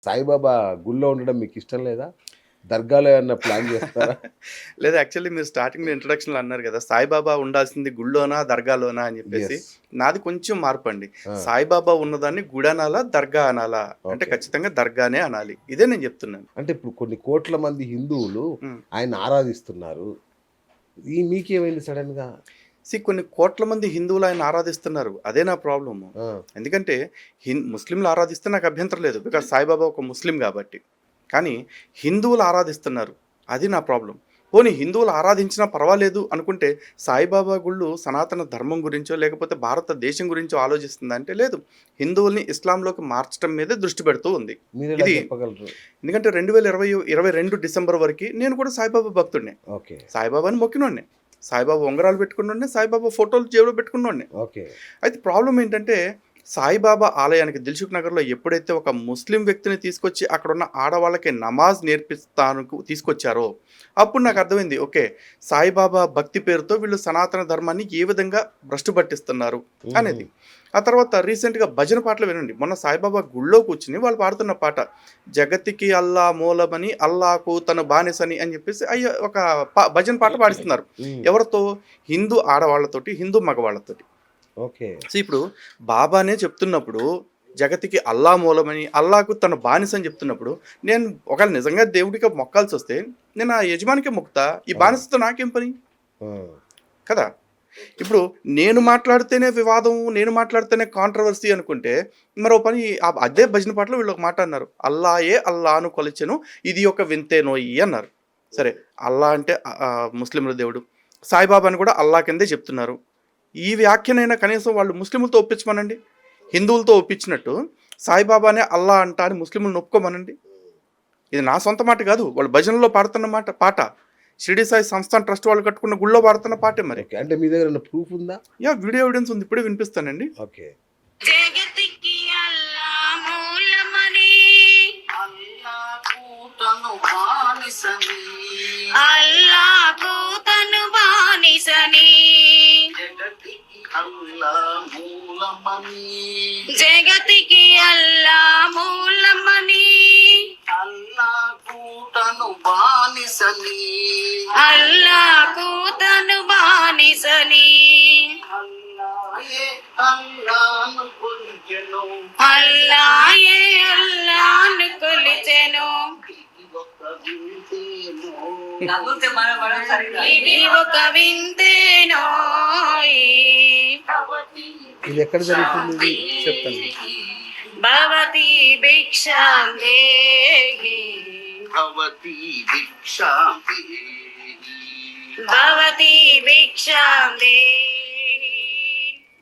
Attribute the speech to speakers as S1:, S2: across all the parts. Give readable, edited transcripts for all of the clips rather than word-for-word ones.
S1: సాయిబాబా గుడిలో ఉండడం మీకిష్టం లేదా? దర్గాలో ఏమన్నా ప్లాన్ జేస్తారా?
S2: లేదు యాక్చువల్లీ మీరు స్టార్టింగ్‌లో ఇంట్రడక్షన్‌లో అన్నారు గదా! సాయిబాబా ఉండాల్సింది గుడిలోనా? దర్గాలోనా? అని జెప్పేసి.
S1: యెస్.
S2: నాది కొంచెం మార్పండి.
S1: ఆ!
S2: సాయిబాబా ఉన్నదాన్ని గుడనాలా? దర్గా అనాలా? అంటే
S1: ఓకే.
S2: ఖచ్చితంగా దర్గానే అనాలి. ఇదే నేను జెప్తున్నాను.
S1: అంటే ఇప్పుడు కొన్ని కోట్ల మంది హిందువులు
S2: హ్మ్.
S1: ఆయన్ని ఆరాధిస్తున్నారు. మీకేమైంది సడెన్‌గా?
S2: కొన్ని కోట్ల మంది హిందువులు ఆయన్ని ఆరాధిస్తున్నారు. అదే నా ప్రాబ్లము.
S1: ఆ!
S2: ఎందుకంటే ముస్లింలు ఆరాధిస్తే నాకు అభ్యంతరం లేదు. బికాజ్ సాయిబాబా ఒక ముస్లిం గాబట్టి. కానీ హిందువులు ఆరాధిస్తున్నారు. అది నా ప్రాబ్లమ్. పోనీ హిందువులు ఆరాధించినా పర్వాలేదు అనుకుంటే సాయిబాబా గుళ్ళు సనాతన ధర్మం గురించో, లేకపోతే భారతదేశం గురించో ఆలోచిస్తుందా అంటే లేదు. హిందువుల్ని ఇస్లాంలోకి మార్చటం మీదే దృష్టి పెడుతూ ఉంది.
S1: మీరెలా
S2: ఇది
S1: చెప్పగలరు?
S2: ఎందుకంటే 2022 డిసెంబర్ వరకి నేను కూడా సాయిబాబా భక్తుడినే.
S1: ఓకే.
S2: సాయిబాబాని మొక్కినోడినే. సాయిబాబా ఉంగరాలు పెట్టుకున్నోడినే, సాయిబాబా ఫోటోలు జేబులో పెట్టుకున్నోడినే.
S1: ఓకే.
S2: అయితే ప్రాబ్లమ్ ఏంటంటే, సాయిబాబా ఆలయానికి దిల్సుఖ్ నగర్‌లో ఎప్పుడైతే ఒక ముస్లిం వ్యక్తిని తీసుకొచ్చి అక్కడున్న ఆడవాళ్ళకి నమాజ్ నేర్పిస్తానికి తీసుకొచ్చారో, అప్పుడు నాకు అర్థమైంది. ఓకే. సాయిబాబా భక్తి పేరుతో వీళ్ళు సనాతన ధర్మాన్ని ఏ విధంగా భ్రష్టు పట్టిస్తున్నారు
S1: హుహు.
S2: అనేది. ఆ తర్వాత రీసెంట్‌గా భజన పాటలు వినండి. మొన్న సాయిబాబా గుడిలో కూర్చొని వాళ్ళు పాడుతున్న పాట. జగతికి అల్లా మూలమని, అల్లాకు తను బానిసని అని చెప్పేసి ఒక భజన పాట పాడిస్తున్నారు.
S1: హ్మ్.
S2: ఎవరితో? హిందూ ఆడవాళ్ళతోటి, హిందూ మగవాళ్ళతోటి.
S1: ఓకే.
S2: ఇప్పుడు బాబానే చెప్తున్నప్పుడు, జగతికి అల్లా మూలమని, అల్లాకు తన బానిస అని చెప్తున్నప్పుడు, నేను ఒకవేళ నిజంగా దేవుడికి మొక్కాల్సొస్తే, నేను ఆ యజమానికే మొక్కుతా. ఈ
S1: ఆ!
S2: బానిసతో నాకేం పని?
S1: ఆ!
S2: కదా! ఇప్పుడు నేను మాట్లాడితేనే వివాదం, నేను మాట్లాడితేనే కాంట్రోవర్సీ అనుకుంటే, మరో పని అదే భజన పాటలో వీళ్ళు ఒక మాట అన్నారు. అల్లాయే అల్లాను కొలిచెను, ఇది ఒక వింతేనోయి అన్నారు. సరే, అల్లా అంటే ముస్లింల దేవుడు. సాయిబాబాని కూడా అల్లా కిందే చెప్తున్నారు. ఈ వ్యాఖ్యనైనా కనీసం వాళ్ళు ముస్లిములతో ఒప్పించమనండి. హిందువులతో ఒప్పించినట్టు సాయిబాబానే అల్లా అంట అని ముస్లిములను ఒప్పుకోమనండి. ఇది నా సొంత మాట కాదు. వాళ్ళు భజనలో పాడుతున్న పాట. షిరిడి సాయి సంస్థాన్ ట్రస్ట్ వాళ్ళు కట్టుకున్న గుళ్ళో పాడుతున్న పాటే మరి.
S1: ఓకే. అంటే మీ దగ్గర ఏమన్నా ప్రూఫ్ ఉందా?
S2: వీడియో ఎవిడెన్స్ ఉంది. ఇప్పుడే వినిపిస్తానండి.
S1: ఓకే.
S3: జగతికి అల్లా మూలమని అల్లాకు తను బానిసని అల్లాకు తను బానిసని జగతికి అల్లా మూలమని జగతికి అల్లా మూలమని అల్లాకు తను బానిసని అల్లాకు తను బానిసని అల్లాను కొలిచెను అల్లాయే అల్లాను కొలిచెను ఇది ఒక వింతేనో
S1: ఇది ఎక్కడ జరుగుతుంది ఇది?
S2: చెప్తాను.
S3: భవతి భిక్షాం దేహి
S4: భవతి భిక్షాం దేహి
S3: భవతి భిక్షాం దేహి.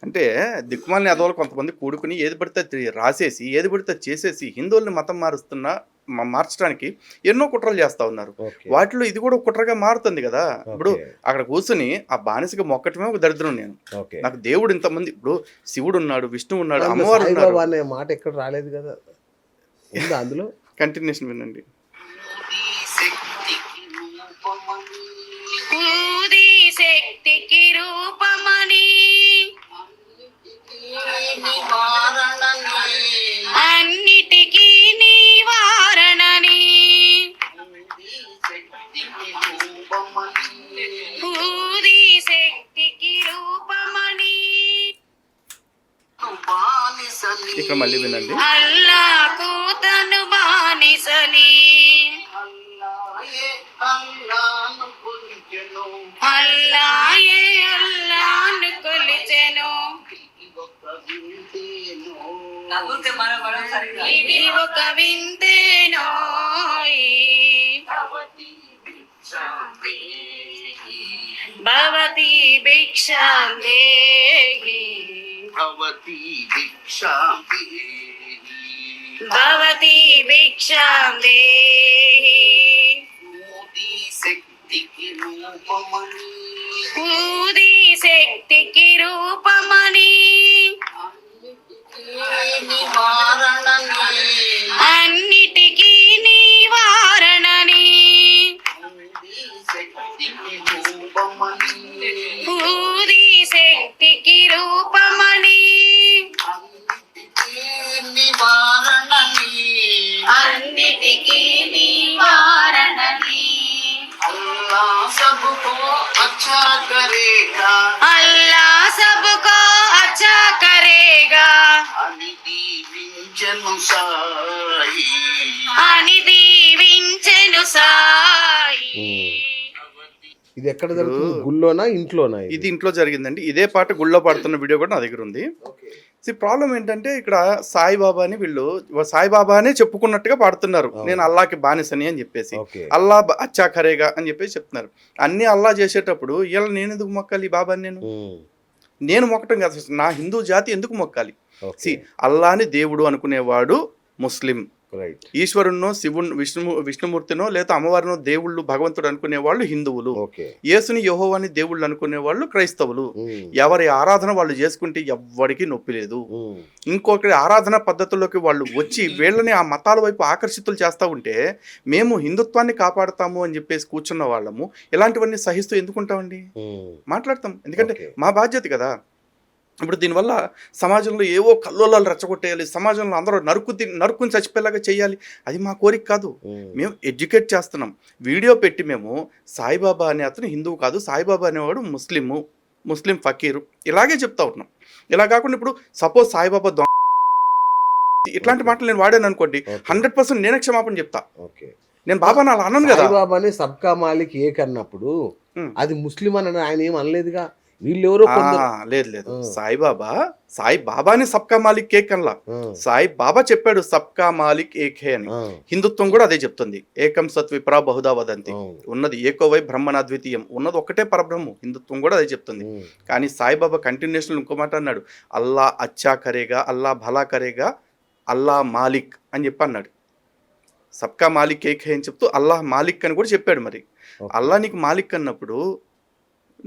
S2: అంటే దిక్కుమాలిన ఎదవలు కొంతమంది కూడుకుని ఏది పడితే అది రాసేసి, ఏది పడితే అది చేసేసి హిందువుల్ని మతం మార్చడానికి ఎన్నో కుట్రలు చేస్తా ఉన్నారు.
S1: ఓకే.
S2: వాటిలో ఇది కూడా ఒక కుట్రగా మారుతుంది కదా. ఇప్పుడు
S1: ఓకే.
S2: అక్కడ కూర్చుని ఆ బానిసకి మొక్కటమే ఒక దరిద్రం నేను.
S1: ఓకే.
S2: నాకు దేవుడు ఇంతమంది ఇప్పుడు శివుడు ఉన్నాడు, విష్ణువు ఉన్నాడు,
S1: అందులో
S2: అమ్మవారు ఉన్నారు.
S1: సాయిబాబా అనే మాట ఎక్కడ రాలేదు గదా! ఉందా అందులో?
S2: కంటిన్యూషన్ వినండి.
S3: ఊది శక్తికి రూపమని అన్నిటికీ నివారణని ఊది శక్తికి రూపమని
S2: ఇక్కడ మళ్ళీ వినండి.
S3: అల్లాకు తను బానిసని
S4: అల్లాను కొలిచెను
S3: అల్లాయే అల్లాను కొలిచెను ఇది ఒక వింతేనో భవతి భిక్షాం దేహి
S4: భవతి భిక్షాం దేహి
S3: భవతి భిక్షాం దేహి
S4: మోదీ శక్తికి రూపమని
S3: ఊది శక్తికి రూపమని
S4: నివారణని
S3: అన్నిటికీ నివారణని
S4: శక్తికి రూపమని
S3: ఊది శక్తికి రూపమని
S4: నివారణని अच्छा करेगा
S3: अल्लाह सबको अच्छा करेगा
S4: అని దీవించెను సాయి
S3: అని దీవించెను సాయి.
S1: ఇది ఎక్కడ జరుగుతుంది? గుళ్ళోనా ఇంట్లోనా?
S2: ఇది ఇంట్లో జరిగిందండి. ఇదే పాట గుళ్ళో పాడుతున్న వీడియో కూడా నా దగ్గర ఉంది. ప్రాబ్లం ఏంటంటే ఇక్కడ సాయిబాబాని వీళ్ళు సాయిబాబానే చెప్పుకున్నట్టుగా పాడుతున్నారు, నేను అల్లాకి బానిసని అని చెప్పేసి, అల్లా అచ్చా ఖరేగా అని చెప్పేసి చెప్తున్నారు. అన్ని అల్లా చేసేటప్పుడు ఇలా నేను ఎందుకు మొక్కాలి ఈ బాబాని? నేను మొక్కటం కాదు, నా హిందూ జాతి ఎందుకు మొక్కాలి? అల్లాని దేవుడు అనుకునేవాడు ముస్లిం, ఈశ్వరునో విష్ణుమూర్తినో లేదా అమ్మవారినో దేవుళ్ళు భగవంతుడు అనుకునే వాళ్ళు హిందువులు, యేసుని యెహోవాని దేవుళ్ళు అనుకునే వాళ్ళు క్రైస్తవులు. ఎవరి ఆరాధన వాళ్ళు చేసుకుంటే ఎవ్వడికి నొప్పి లేదు. ఇంకొకరి ఆరాధన పద్ధతుల్లోకి వాళ్ళు వచ్చి వీళ్ళని ఆ మతాల వైపు ఆకర్షితులు చేస్తూ ఉంటే మేము హిందుత్వాన్ని కాపాడుతాము అని చెప్పేసి కూర్చున్న వాళ్ళము ఇలాంటివన్నీ సహిస్తూ ఎందుకుంటామండి? మాట్లాడతాం, ఎందుకంటే మా బాధ్యత కదా. ఇప్పుడు దీనివల్ల సమాజంలో ఏవో కల్లోలాలు రెచ్చగొట్టేయాలి, సమాజంలో అందరూ నరుకుని చచ్చిపోయేలాగా చేయాలి, అది మా కోరిక కాదు. మేము ఎడ్యుకేట్ చేస్తున్నాం. వీడియో పెట్టి మేము సాయిబాబా అనే అతను హిందువు కాదు, సాయిబాబా అనేవాడు ముస్లిం ఫకీరు ఇలాగే చెప్తా ఉన్నాం. ఇలా కాకుండా ఇప్పుడు సపోజ్ సాయిబాబా ఇట్లాంటి మాటలు నేను వాడాను అనుకోండి, 100% నేనే క్షమాపణ చెప్తా. నేను బాబా నా అన్నాను కదా.
S1: సాయిబాబాని సబ్కా మాలిక్ ఏక్ అన్నప్పుడు అది ముస్లిం అని ఆయన ఏం అనలేదుగా. వీళ్ళెవరో
S2: లేదు సాయిబాబాని సబ్కా మాలిక్ ఏక్ అనలా. సాయిబాబా చెప్పాడు సబ్కా మాలిక్ ఏకే అని. హిందుత్వం కూడా అదే చెప్తుంది, ఏకం సత్ విప్రా బహుదా వదంతి, ఉన్నది ఏకోవై బ్రహ్మణ ద్వితీయం, ఉన్నది ఒక్కటే పరబ్రహ్మం. హిందుత్వం కూడా అదే చెప్తుంది. కానీ సాయిబాబా కంటిన్యూషన్ ఇంకో మాట అన్నాడు, అల్లా అచ్చా కరేగా, అల్లా భలా కరేగా, అల్లా మాలిక్ అని చెప్పి అన్నాడు. సబ్కా మాలిక్ ఏకే అని చెప్తూ అల్లాహ్ మాలిక్ అని కూడా చెప్పాడు. మరి అల్లా నీకు మాలిక్ అన్నప్పుడు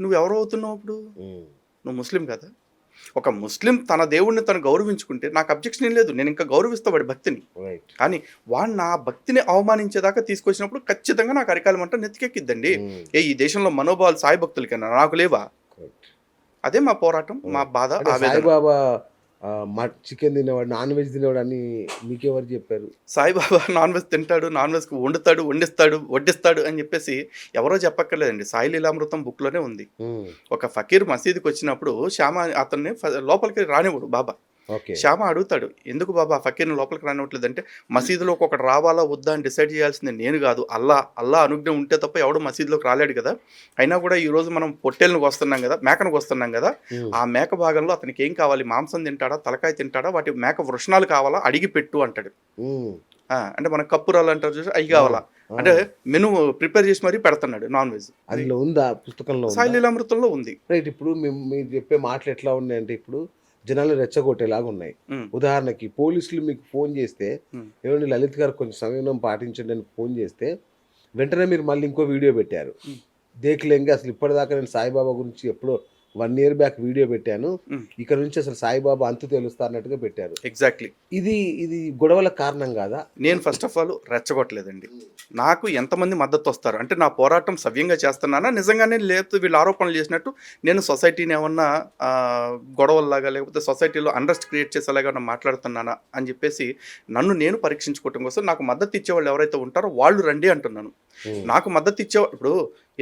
S2: నువ్వెవరు అవుతున్నావు? అప్పుడు నువ్వు ముస్లిం కదా. ఒక ముస్లిం తన దేవుడిని తను గౌరవించుకుంటే నాకు అబ్జెక్షన్ ఏం లేదు, నేను ఇంకా గౌరవిస్తా వాడి భక్తిని. కానీ వాడు నా భక్తిని అవమానించేదాకా తీసుకొచ్చినప్పుడు ఖచ్చితంగా నాకు అరికాలం అంట నెత్తికెక్కిద్దండి. ఈ దేశంలో మనోభావాలు సాయి భక్తులకన్నా నాకు లేవా? అదే మా పోరాటం, మా బాధ.
S1: సాయిబాబా చికెన్ తినేవాడు, నాన్ వెజ్ తినేవాడు అని మీకెవరు చెప్పారు?
S2: సాయిబాబా నాన్ వెజ్ తింటాడు, నాన్ వెజ్ వండుతాడు, వడ్డిస్తాడు అని చెప్పేసి ఎవరో చెప్పక్కర్లేదండి. సాయి లీలామృతం బుక్ లోనే ఉంది. ఒక ఫకీర్ మసీదుకి వచ్చినప్పుడు శ్యామ అతన్ని లోపలికి రానివ్వడు బాబా. శ్యామ అడుగుతాడు, ఎందుకు బాబా ఫకీర్ని లోపలికి రానివ్వట్లేదు అంటే, మసీదులోకి ఒకటి రావాలా వద్దా అని డిసైడ్ చేయాల్సింది నేను కాదు, అల్లా అనుగ్రహం ఉంటే తప్ప ఎవడు మసీదులోకి రాలేడు కదా. అయినా కూడా ఈ రోజు మనం పొట్టేళ్ళను వస్తున్నాం కదా, మేకను వస్తున్నాం కదా, ఆ మేక భాగంలో అతనికి ఏం కావాలి, మాంసం తింటాడా, తలకాయ తింటాడా, వాటి మేక వృషణాలు కావాలా, అడిగి పెట్టు అంటాడు. అంటే మన కప్పురాలు అంటారు చూసి, అవి కావాలా అంటే మెను ప్రిపేర్ చేసి మరీ పెడుతున్నాడు నాన్ వెజ్.
S1: అందులో ఉందా పుస్తకంలో?
S2: సాయి లీలామృతంలో ఉంది.
S1: రైట్. ఇప్పుడు మీరు చెప్పే మాటలు ఎట్లా ఉన్నాయంటే ఇప్పుడు జనాలు రెచ్చగొట్టేలాగా ఉన్నాయి. ఉదాహరణకి పోలీసులు మీకు ఫోన్ చేస్తే, ఏమండి లలిత్ గారు కొంచెం సమయం పాటించండి అని ఫోన్ చేస్తే వెంటనే మీరు మళ్ళీ ఇంకో వీడియో పెట్టారు. దేఖలేంగా అసలు ఇప్పటిదాకా నేను సాయిబాబా గురించి ఎప్పుడో 1 year బ్యాక్ వీడియో పెట్టాను, ఇక్కడ నుంచి అసలు సాయిబాబా అంతు తెలుస్తా అన్నట్టుగా పెట్టారు.
S2: ఎగ్జాక్ట్లీ.
S1: ఇది గొడవల కారణం కాదా?
S2: నేను ఫస్ట్ ఆఫ్ ఆల్ రెచ్చగొట్టలేదండి. నాకు ఎంతమంది మద్దతు వస్తారు అంటే నా పోరాటం సవ్యంగా చేస్తున్నానా, నిజంగానే లేకపోతే వీళ్ళు ఆరోపణలు చేసినట్టు నేను సొసైటీని ఏమన్నా గొడవల్లాగా లేకపోతే సొసైటీలో అండర్స్ట్ క్రియేట్ చేసేలాగా మాట్లాడుతున్నానా అని చెప్పేసి నన్ను నేను పరీక్షించుకోవటం కోసం నాకు మద్దతు ఇచ్చేవాళ్ళు ఎవరైతే ఉంటారో వాళ్ళు రండి అంటున్నాను. నాకు మద్దతు ఇచ్చేవాళ్ళు ఇప్పుడు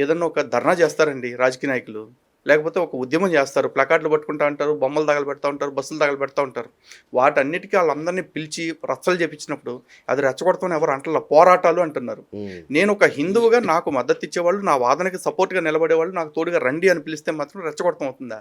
S2: ఏదన్నా ఒక ధర్నా చేస్తారండి రాజకీయ నాయకులు, లేకపోతే ఒక ఉద్యమం చేస్తారు, ప్లకార్డులు పట్టుకుంటూ ఉంటారు, బొమ్మలు తగలబెడతా ఉంటారు, బస్సులు తగలబెడతా ఉంటారు. వాటన్నిటికీ వాళ్ళందరినీ పిలిచి రచ్చలు చేపించినప్పుడు అది రెచ్చగొడతామని ఎవరు అంటారు, పోరాటాలు అంటున్నారు. నేను ఒక హిందువుగా నాకు మద్దతు ఇచ్చేవాళ్ళు, నా వాదనకి సపోర్ట్గా నిలబడేవాళ్ళు నాకు తోడుగా రండి అని పిలిస్తే మాత్రం రెచ్చగొడతాం అవుతుందా?